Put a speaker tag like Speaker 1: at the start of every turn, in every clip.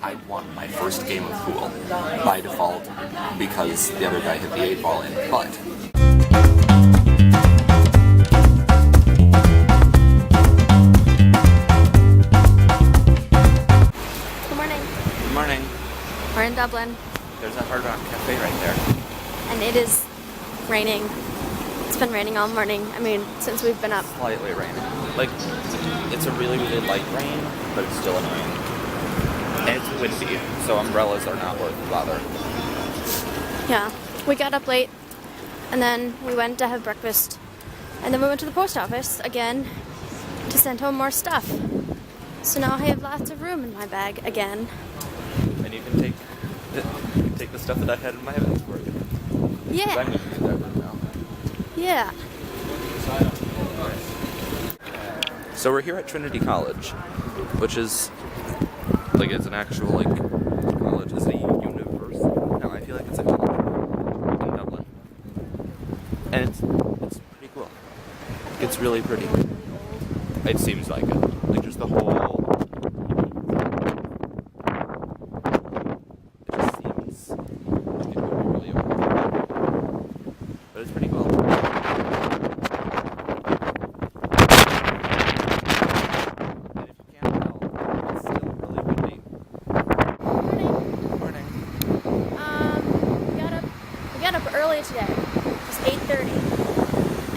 Speaker 1: I won my first game of pool by default because the other guy hit the 8-ball in, but...
Speaker 2: Good morning.
Speaker 1: Good morning.
Speaker 2: We're in Dublin.
Speaker 1: There's a Hard Rock Cafe right there.
Speaker 2: And it is raining. It's been raining all morning. I mean, since we've been up.
Speaker 1: Slightly raining. Like, it's a really, really light rain, but it's still annoying. And it's windy, so umbrellas are not worth the bother.
Speaker 2: Yeah. We got up late, and then we went to have breakfast. And then we went to the post office again to send home more stuff. So now I have lots of room in my bag again.
Speaker 1: And you can take the stuff that I had in my bag for you.
Speaker 2: Yeah.
Speaker 1: I'm going to use that room now.
Speaker 2: Yeah.
Speaker 1: So we're here at Trinity College, which is, like, it's an actual, like, college. It's a university. No, I feel like it's a college in Dublin. And it's pretty cool. It's really pretty. It seems like it. Like, just the whole... It just seems like it could be really open. But it's pretty cool.
Speaker 2: Early today. It was 8:30,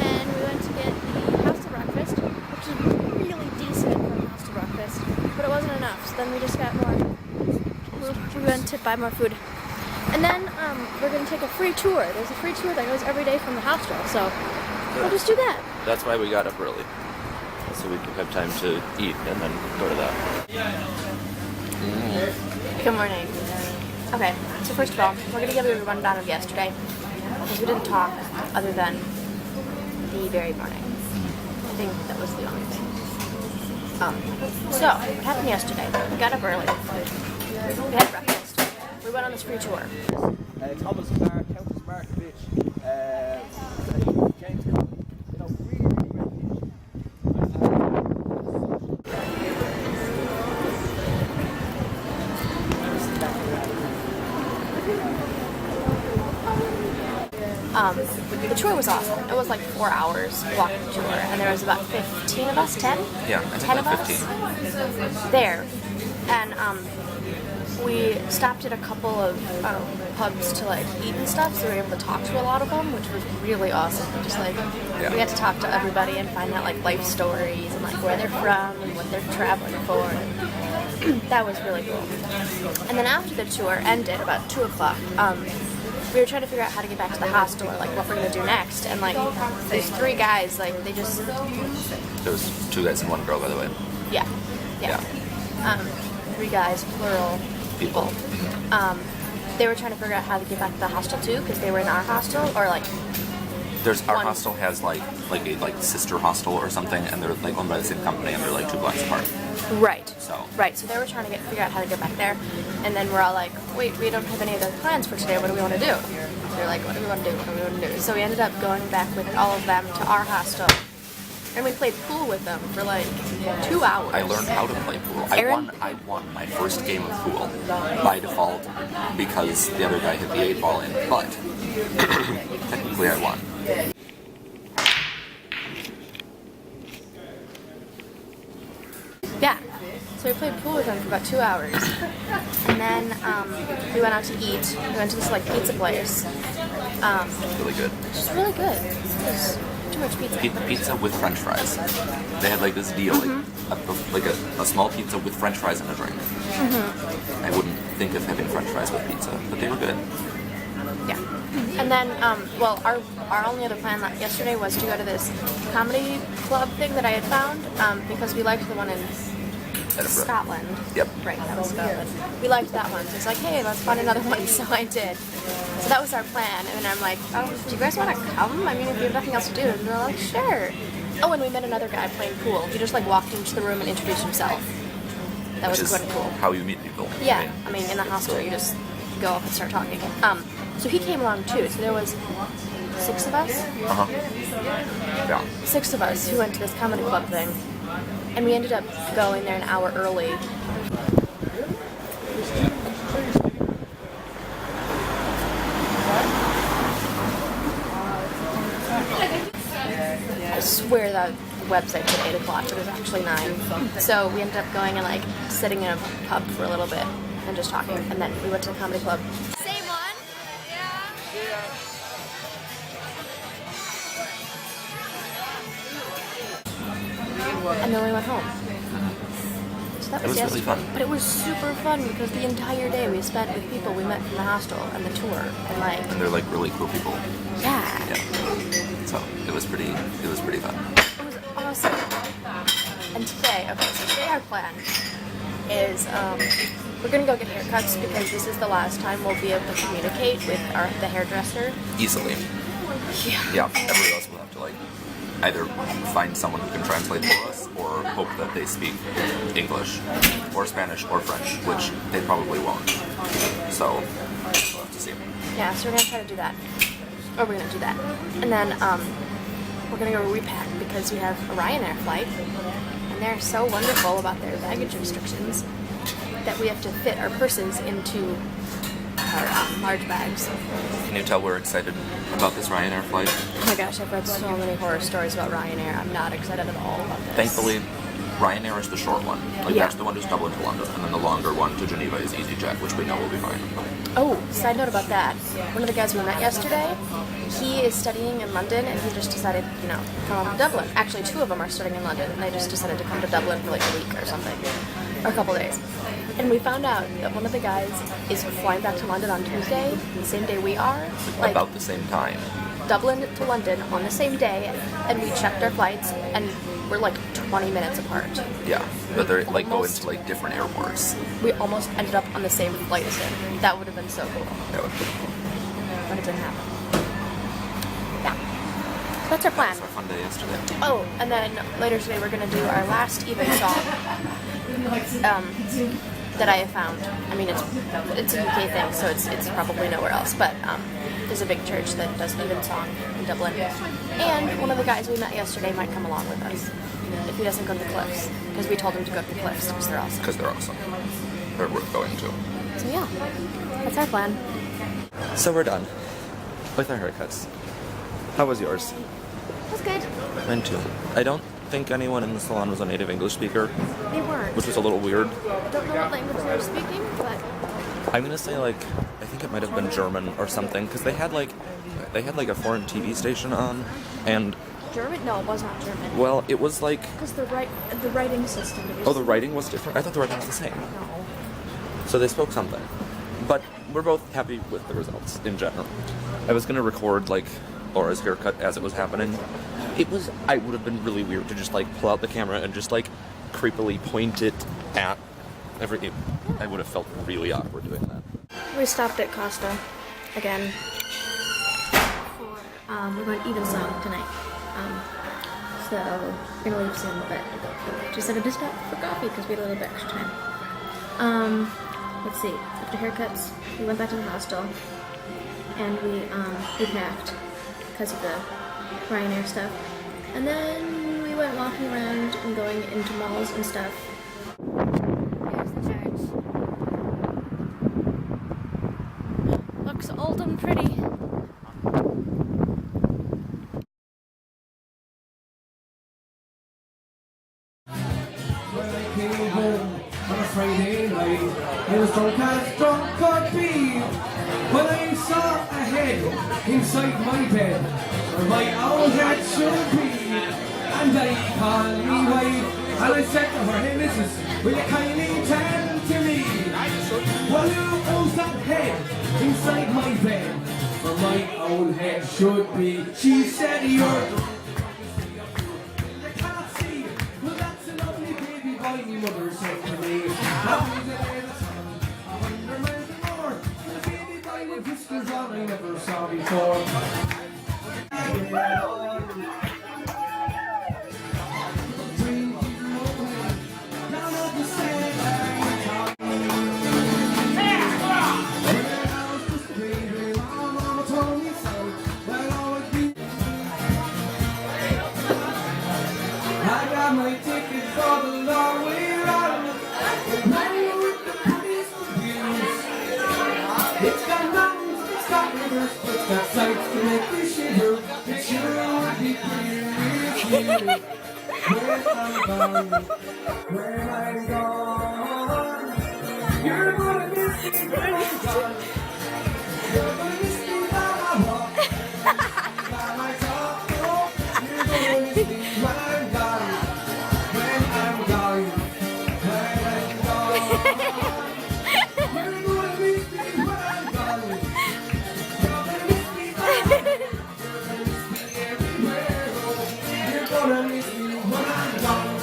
Speaker 2: and we went to get the hostel breakfast, which is really decent for a hostel breakfast, but it wasn't enough. So then we just got more. We went to buy more food, and then we're gonna take a free tour. There's a free tour that goes every day from the hostel, so we'll just do that.
Speaker 1: That's why we got up early, so we could have time to eat and then go to that.
Speaker 2: Good morning. Okay, so first of all, we're gonna give you a rundown of yesterday. Because we didn't talk other than the very morning. I think that was the only thing. So, what happened yesterday? We got up early. We had breakfast. We went on this free tour.
Speaker 3: Thomas Mark, Countess Markovich, James Conley, really great people.
Speaker 2: The tour was awesome. It was like 4 hours walking tour, and there was about 15 of us, 10?
Speaker 1: Yeah, I think
Speaker 2: 10
Speaker 1: like
Speaker 2: of
Speaker 1: 15.
Speaker 2: us there. And we stopped at a couple of pubs to like eat and stuff, so we were able to talk to a lot of them, which was really awesome. Just like, we got to talk to everybody and find out like life stories and like where they're from and what they're traveling for. And that was really cool. And then after the tour ended, about 2 o'clock, we were trying to figure out how to get back to the hostel or like what we're gonna do next, and like these 3 guys, like they just...
Speaker 1: There was 2 guys and 1 girl, by the way.
Speaker 2: Yeah. 3 guys, plural people.
Speaker 1: Mm-hmm.
Speaker 2: They were trying to figure out how to get back to the hostel too, because they were in our hostel, or like...
Speaker 1: Our hostel has like a sister hostel or something, and they're like owned by the same company, and they're like 2 blocks apart.
Speaker 2: Right.
Speaker 1: So
Speaker 2: they were trying to figure out how to get back there, and then we're all like, wait, we don't have any other plans for today, what do we want to do? They're like, what do we want to do, what do we want to do? So we ended up going back with all of them to our hostel, and we played pool with them for like 2 hours.
Speaker 1: I learned how to play pool. I won my first game of pool by default because the other guy hit the 8-ball in, but technically I won.
Speaker 2: Yeah, so we played pool with them for about 2 hours, and then we went out to eat. We went to this like pizza place.
Speaker 1: Really good.
Speaker 2: Just really good. It was too much pizza.
Speaker 1: Pizza with French fries. They had like this deal, like a small pizza with French fries and a drink. I wouldn't think of having French fries with pizza, but they were good.
Speaker 2: Yeah. And then, well, our only other plan yesterday was to go to this comedy club thing that I had found, because we liked the one in
Speaker 1: Edinburgh.
Speaker 2: Scotland.
Speaker 1: Yep.
Speaker 2: Right, that was Scotland. We liked that one, so it's like, hey, let's find another one, so I did. So that was our plan, and then I'm like, oh, do you guys want to come? I mean, if you have nothing else to do. And they're like, sure. Oh, and we met another guy playing pool. He just like walked into the room and introduced himself. That was kind of cool.
Speaker 1: How you meet people.
Speaker 2: Yeah, I mean, in the hostel, you just go up and start talking. So he came along too, so there was 6 of us?
Speaker 1: Yeah.
Speaker 2: 6 of us who went to this comedy club thing, and we ended up going there an hour early. where the website said 8 o'clock, but it was actually 9. So we ended up going and like sitting in a pub for a little bit and just talking, and then we went to the comedy club. Same one? Yeah. And then we went home. So that was
Speaker 1: really fun.
Speaker 2: But it was super fun because the entire day we spent with people we met from the hostel and the tour and like.
Speaker 1: And they're like really cool people.
Speaker 2: Yeah.
Speaker 1: Yeah. So it was pretty fun.
Speaker 2: It was awesome. And today, so today our plan is we're gonna go get haircuts because this is the last time we'll be able to communicate with the hairdresser.
Speaker 1: Easily.
Speaker 2: Yeah.
Speaker 1: Yeah. Everybody else will have to like either find someone who can translate for us or hope that they speak English or Spanish or French, which they probably won't. So we'll have to see.
Speaker 2: Yeah, so we're gonna try to do that. Or we're gonna do that. And then we're gonna go repack because we have a Ryanair flight and they're so wonderful about their baggage restrictions that we have to fit our purses into our large bags.
Speaker 1: Can you tell we're excited about this Ryanair flight?
Speaker 2: Oh my gosh, I've read so many horror stories about Ryanair. I'm not excited at all about this.
Speaker 1: Thankfully, Ryanair is the short one. Like
Speaker 2: Yeah.
Speaker 1: that's the one who's Dublin to London, and then the longer one to Geneva is EasyJet, which we know will be fine.
Speaker 2: Oh, side note about that. One of the guys we met yesterday, he is studying in London and he just decided, come to Dublin. Actually, 2 of them are studying in London and they just decided to come to Dublin for like a week or something. Or a couple days. And we found out that one of the guys is flying back to London on Tuesday, the same day we are. Like,
Speaker 1: About the same time.
Speaker 2: Dublin to London on the same day, and we checked our flights, and we're like 20 minutes apart.
Speaker 1: Yeah, but they're like go
Speaker 2: Almost.
Speaker 1: into like different airports.
Speaker 2: We almost ended up on the same flight as him. That would have been so cool.
Speaker 1: That would be cool.
Speaker 2: But it didn't happen. Yeah. So that's our plan.
Speaker 1: It was a fun day yesterday.
Speaker 2: Oh, and then later today we're going to do our last even song that I have found. I mean, it's a UK thing, so it's probably nowhere else. But there's a big church that does even song in Dublin. And one of the guys we met yesterday might come along with us if he doesn't go to the cliffs, because we told him to go to the cliffs because they're awesome.
Speaker 1: Because they're awesome. They're worth going to.
Speaker 2: So yeah, that's our plan.
Speaker 1: So we're done with our haircuts. How was yours?
Speaker 2: That's good.
Speaker 1: Mine too. I don't think anyone in the salon was a native English speaker,
Speaker 2: They weren't.
Speaker 1: which was a little weird.
Speaker 2: I don't know what language they were speaking, but
Speaker 1: I'm gonna say I think it might have been German or something, because they had like a foreign TV station on, and
Speaker 2: German? No, it was not German.
Speaker 1: well, it was like,
Speaker 2: Because the writing system.
Speaker 1: oh, the writing was different. I thought the writing was the same.
Speaker 2: No.
Speaker 1: So they spoke something, but we're both happy with the results in general. I was gonna record Laura's haircut as it was happening. I would have been really weird to just pull out the camera and just creepily point it at I would have felt really awkward doing that.
Speaker 2: We stopped at Costa again. We're going to Evensong tonight. So we're gonna leave soon, but just decided to stop for coffee because we had a little bit extra time. Let's see. After haircuts, we went back to the hostel and we packed because of the Ryanair stuff. And then we went walking around and going into malls and stuff. Here's the church. Looks old and pretty.
Speaker 3: When I came home on a Friday night, I was drunk could be. When I saw a head inside my bed, where my old head should be, and I called me wife, and I said to her, hey missus, will you kindly tend to me? Well, who owns that head inside my bed, where my old head should be? She said, you're my mother said to me, how is it in the sun, 100 miles or more, and a baby boy with whiskers on I never saw before. None of the sand when I was just a baby, my mama told me so, that always be. I got my ticket for the long way round. Now with the prettiest views. It's got mountains, it's got rivers, it's got sights to make you shiver. It sure would be pretty when I'm gone, you're gonna miss me when I'm gone. You're gonna miss me while I walk, while I talk. Oh, you're gonna miss me when I'm gone, when I'm gone, when I'm gone. You're gonna miss me when I'm gone. You're gonna miss me when I'm gone. You're gonna miss me everywhere. Oh, you're gonna miss me when I'm gone.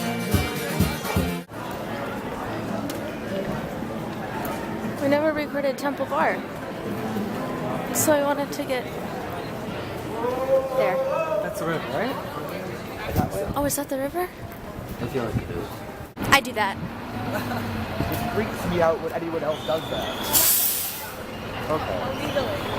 Speaker 2: We never recorded Temple Bar. So I wanted to get there.
Speaker 4: That's the river, right?
Speaker 2: Oh, is that the river?
Speaker 1: I feel like it is.
Speaker 2: I do that.
Speaker 4: It freaks me out when anyone else does that. Okay.
Speaker 2: Legally.